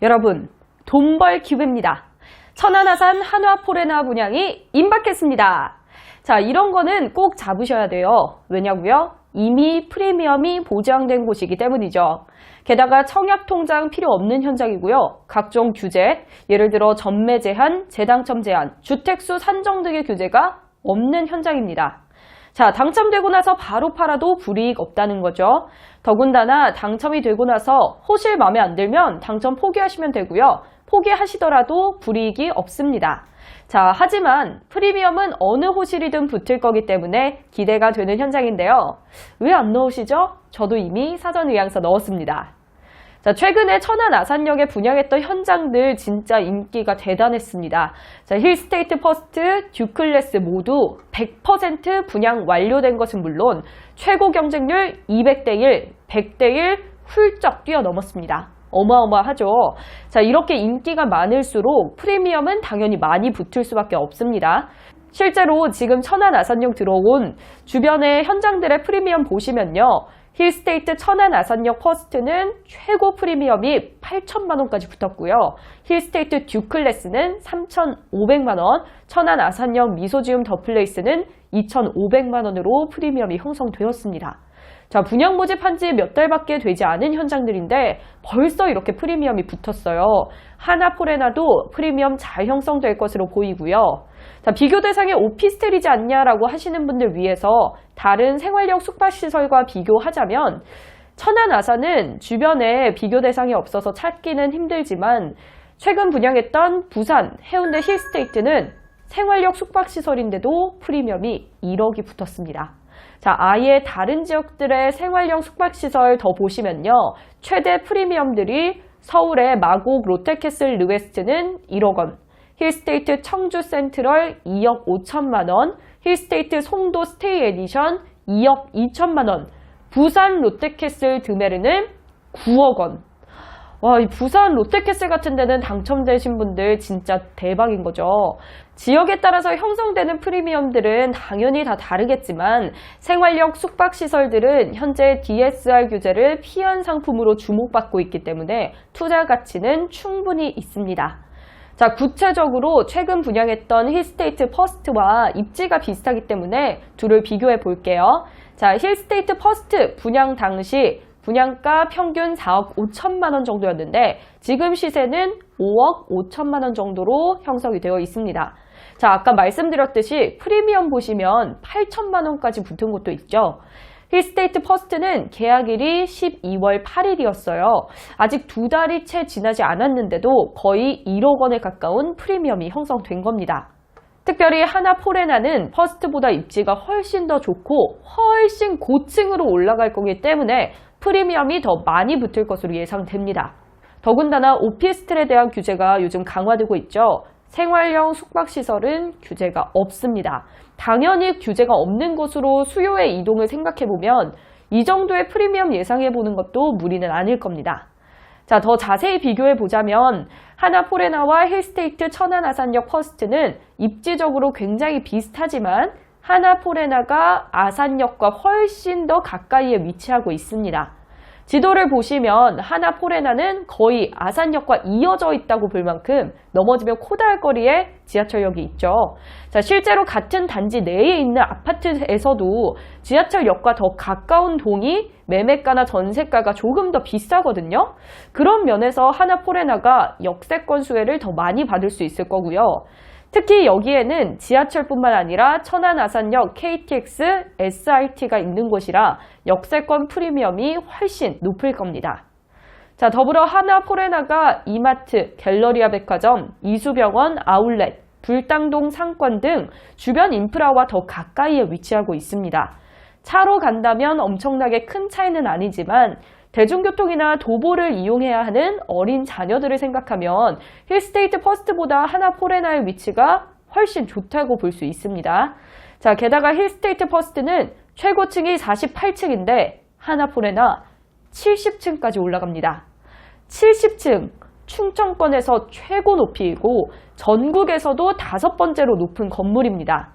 여러분, 돈벌 기회입니다. 천안아산 한화포레나 분양이 임박했습니다. 자, 이런 거는 꼭 잡으셔야 돼요. 왜냐고요? 이미 프리미엄이 보장된 곳이기 때문이죠. 게다가 청약통장 필요 없는 현장이고요. 각종 규제, 예를 들어 전매 제한, 재당첨 제한, 주택수 산정 등의 규제가 없는 현장입니다. 자, 당첨되고 나서 바로 팔아도 불이익 없다는 거죠. 더군다나 당첨이 되고 나서 호실 마음에 안 들면 당첨 포기하시면 되고요. 포기하시더라도 불이익이 없습니다. 자, 하지만 프리미엄은 어느 호실이든 붙을 거기 때문에 기대가 되는 현장인데요. 왜 안 넣으시죠? 저도 이미 사전 의향서 넣었습니다. 자, 최근에 천안 아산역에 분양했던 현장들 진짜 인기가 대단했습니다. 자, 힐스테이트 퍼스트, 듀클래스 모두 100% 분양 완료된 것은 물론 최고 경쟁률 200대 1, 100대 1 훌쩍 뛰어넘었습니다. 어마어마하죠. 자, 이렇게 인기가 많을수록 프리미엄은 당연히 많이 붙을 수밖에 없습니다. 실제로 지금 천안 아산역 들어온 주변의 현장들의 프리미엄 보시면요. 힐스테이트 천안 아산역 퍼스트는 최고 프리미엄이 8천만 원까지 붙었고요. 힐스테이트 듀클래스는 3,500만 원, 천안 아산역 미소지움 더플레이스는 2,500만 원으로 프리미엄이 형성되었습니다. 자, 분양 모집한 지 몇 달밖에 되지 않은 현장들인데 벌써 이렇게 프리미엄이 붙었어요. 하나포레나도 프리미엄 잘 형성될 것으로 보이고요. 자, 비교 대상이 오피스텔이지 않냐라고 하시는 분들 위해서 다른 생활형 숙박시설과 비교하자면 천안 아산은 주변에 비교 대상이 없어서 찾기는 힘들지만 최근 분양했던 부산 해운대 힐스테이트는 생활형 숙박시설인데도 프리미엄이 1억이 붙었습니다. 자, 아예 다른 지역들의 생활형 숙박시설 더 보시면요. 최대 프리미엄들이 서울의 마곡 롯데캐슬 르웨스트는 1억 원, 힐스테이트 청주 센트럴 2억 5천만 원, 힐스테이트 송도 스테이 에디션 2억 2천만 원, 부산 롯데캐슬 드메르는 9억 원. 와, 이 부산 롯데캐슬 같은 데는 당첨되신 분들 진짜 대박인 거죠. 지역에 따라서 형성되는 프리미엄들은 당연히 다 다르겠지만 생활형 숙박시설들은 현재 DSR 규제를 피한 상품으로 주목받고 있기 때문에 투자 가치는 충분히 있습니다. 자, 구체적으로 최근 분양했던 힐스테이트 퍼스트와 입지가 비슷하기 때문에 둘을 비교해 볼게요. 자, 힐스테이트 퍼스트 분양 당시 분양가 평균 4억 5천만 원 정도였는데 지금 시세는 5억 5천만 원 정도로 형성이 되어 있습니다. 자, 아까 말씀드렸듯이 프리미엄 보시면 8천만 원까지 붙은 곳도 있죠. 힐스테이트 퍼스트는 계약일이 12월 8일이었어요. 아직 2달이 채 지나지 않았는데도 거의 1억 원에 가까운 프리미엄이 형성된 겁니다. 특별히 하나포레나는 퍼스트보다 입지가 훨씬 더 좋고 훨씬 고층으로 올라갈 거기 때문에 프리미엄이 더 많이 붙을 것으로 예상됩니다. 더군다나 오피스텔에 대한 규제가 요즘 강화되고 있죠. 생활형 숙박시설은 규제가 없습니다. 당연히 규제가 없는 곳으로 수요의 이동을 생각해보면 이 정도의 프리미엄 예상해보는 것도 무리는 아닐 겁니다. 자, 더 자세히 비교해보자면 하나포레나와 힐스테이트 천안 아산역 퍼스트는 입지적으로 굉장히 비슷하지만 하나포레나가 아산역과 훨씬 더 가까이에 위치하고 있습니다. 지도를 보시면 하나포레나는 거의 아산역과 이어져 있다고 볼 만큼 넘어지면 코다할 거리에 지하철역이 있죠. 자, 실제로 같은 단지 내에 있는 아파트에서도 지하철역과 더 가까운 동이 매매가나 전세가가 조금 더 비싸거든요. 그런 면에서 하나포레나가 역세권 수혜를 더 많이 받을 수 있을 거고요. 특히 여기에는 지하철뿐만 아니라 천안 아산역 KTX, SRT가 있는 곳이라 역세권 프리미엄이 훨씬 높을 겁니다. 자, 더불어 하나포레나가 이마트, 갤러리아 백화점, 이수병원 아울렛, 불당동 상권 등 주변 인프라와 더 가까이에 위치하고 있습니다. 차로 간다면 엄청나게 큰 차이는 아니지만 대중교통이나 도보를 이용해야 하는 어린 자녀들을 생각하면 힐스테이트 퍼스트보다 하나포레나의 위치가 훨씬 좋다고 볼 수 있습니다. 자, 게다가 힐스테이트 퍼스트는 최고층이 48층인데 하나포레나 70층까지 올라갑니다. 70층, 충청권에서 최고 높이이고 전국에서도 5번째로 높은 건물입니다.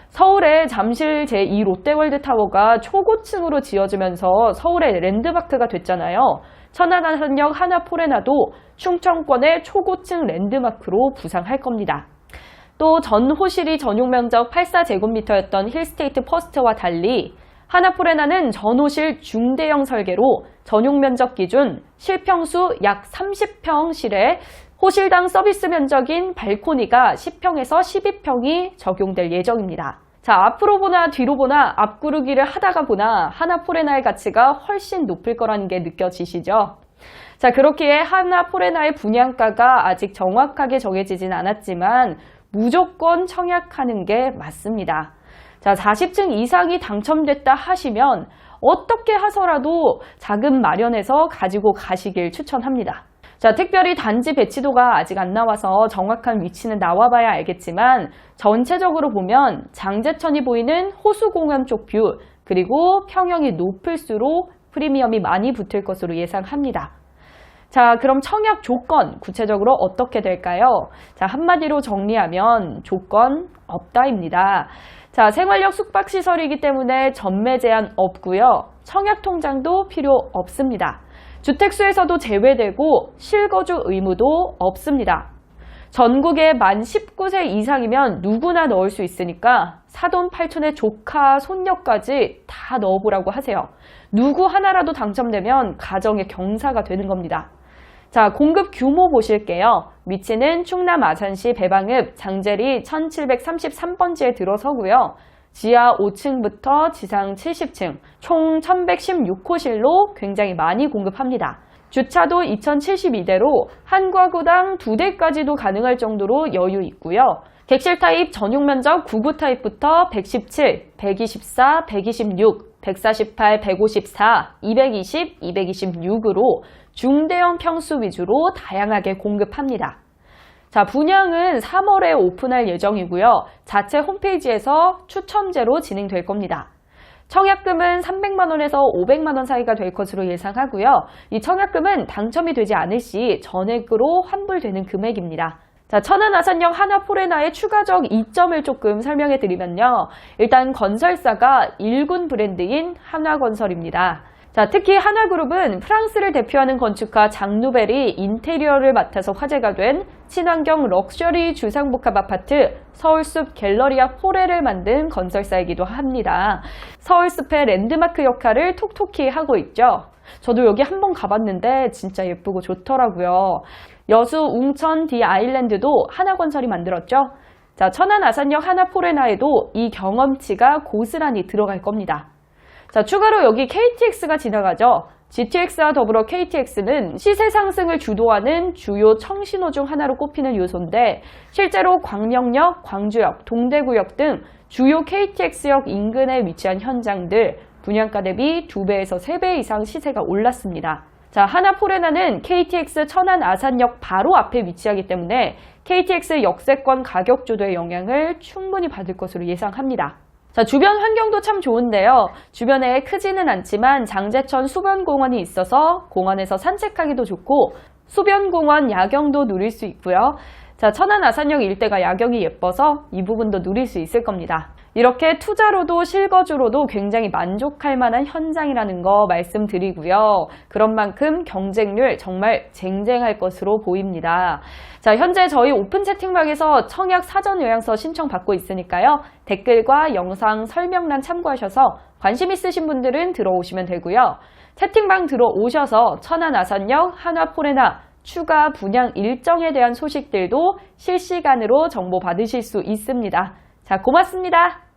서울에 잠실 제2 롯데월드타워가 초고층으로 지어지면서 서울의 랜드마크가 됐잖아요. 천안아산역 하나포레나도 충청권의 초고층 랜드마크로 부상할 겁니다. 또 전 호실이 전용 면적 84제곱미터였던 힐스테이트 퍼스트와 달리 하나포레나는 전 호실 중대형 설계로 전용 면적 기준 실평수 약 30평실에 호실당 서비스 면적인 발코니가 10평에서 12평이 적용될 예정입니다. 자, 앞으로 보나 뒤로 보나 앞구르기를 하다가 보나 하나포레나의 가치가 훨씬 높을 거라는 게 느껴지시죠? 자, 그렇기에 하나포레나의 분양가가 아직 정확하게 정해지진 않았지만 무조건 청약하는 게 맞습니다. 자, 40층 이상이 당첨됐다 하시면 어떻게 해서라도 자금 마련해서 가지고 가시길 추천합니다. 자, 특별히 단지 배치도가 아직 안 나와서 정확한 위치는 나와봐야 알겠지만 전체적으로 보면 장제천이 보이는 호수공원 쪽 뷰, 그리고 평형이 높을수록 프리미엄이 많이 붙을 것으로 예상합니다. 자, 그럼 청약 조건 구체적으로 어떻게 될까요? 자, 한마디로 정리하면 조건 없다입니다. 자, 생활력 숙박시설이기 때문에 전매 제한 없고요. 청약 통장도 필요 없습니다. 주택수에서도 제외되고 실거주 의무도 없습니다. 전국에 만 19세 이상이면 누구나 넣을 수 있으니까 사돈 팔촌의 조카, 손녀까지 다 넣어보라고 하세요. 누구 하나라도 당첨되면 가정의 경사가 되는 겁니다. 자, 공급 규모 보실게요. 위치는 충남 아산시 배방읍 장제리 1733번지에 들어서고요. 지하 5층부터 지상 70층, 총 1116호실로 굉장히 많이 공급합니다. 주차도 2072대로 한 가구당 2대까지도 가능할 정도로 여유 있고요. 객실 타입 전용 면적 99 타입부터 117, 124, 126, 148, 154, 220, 226으로 중대형 평수 위주로 다양하게 공급합니다. 자, 분양은 3월에 오픈할 예정이고요. 자체 홈페이지에서 추첨제로 진행될 겁니다. 청약금은 300만 원에서 500만 원 사이가 될 것으로 예상하고요. 이 청약금은 당첨이 되지 않을 시 전액으로 환불되는 금액입니다. 자, 천안아산역 하나포레나의 추가적 이점을 조금 설명해 드리면요. 일단 건설사가 일군 브랜드인 하나건설입니다. 자, 특히 하나그룹은 프랑스를 대표하는 건축가 장 누벨이 인테리어를 맡아서 화제가 된 친환경 럭셔리 주상복합 아파트 서울숲 갤러리아 포레를 만든 건설사이기도 합니다. 서울숲의 랜드마크 역할을 톡톡히 하고 있죠. 저도 여기 한번 가봤는데 진짜 예쁘고 좋더라고요. 여수 웅천 디 아일랜드도 하나건설이 만들었죠. 자, 천안 아산역 하나포레나에도 이 경험치가 고스란히 들어갈 겁니다. 자, 추가로 여기 KTX가 지나가죠. GTX와 더불어 KTX는 시세 상승을 주도하는 주요 청신호 중 하나로 꼽히는 요소인데 실제로 광명역, 광주역, 동대구역 등 주요 KTX역 인근에 위치한 현장들 분양가 대비 2배에서 3배 이상 시세가 올랐습니다. 자, 하나포레나는 KTX 천안 아산역 바로 앞에 위치하기 때문에 KTX 역세권 가격 조도의 영향을 충분히 받을 것으로 예상합니다. 자, 주변 환경도 참 좋은데요. 주변에 크지는 않지만 장제천 수변공원이 있어서 공원에서 산책하기도 좋고 수변공원 야경도 누릴 수 있고요. 자, 천안 아산역 일대가 야경이 예뻐서 이 부분도 누릴 수 있을 겁니다. 이렇게 투자로도 실거주로도 굉장히 만족할 만한 현장이라는 거 말씀드리고요. 그런 만큼 경쟁률 정말 쟁쟁할 것으로 보입니다. 자, 현재 저희 오픈 채팅방에서 청약 사전 요약서 신청받고 있으니까요. 댓글과 영상 설명란 참고하셔서 관심 있으신 분들은 들어오시면 되고요. 채팅방 들어오셔서 천안 아산역 하나포레나 추가 분양 일정에 대한 소식들도 실시간으로 정보 받으실 수 있습니다. 자, 고맙습니다.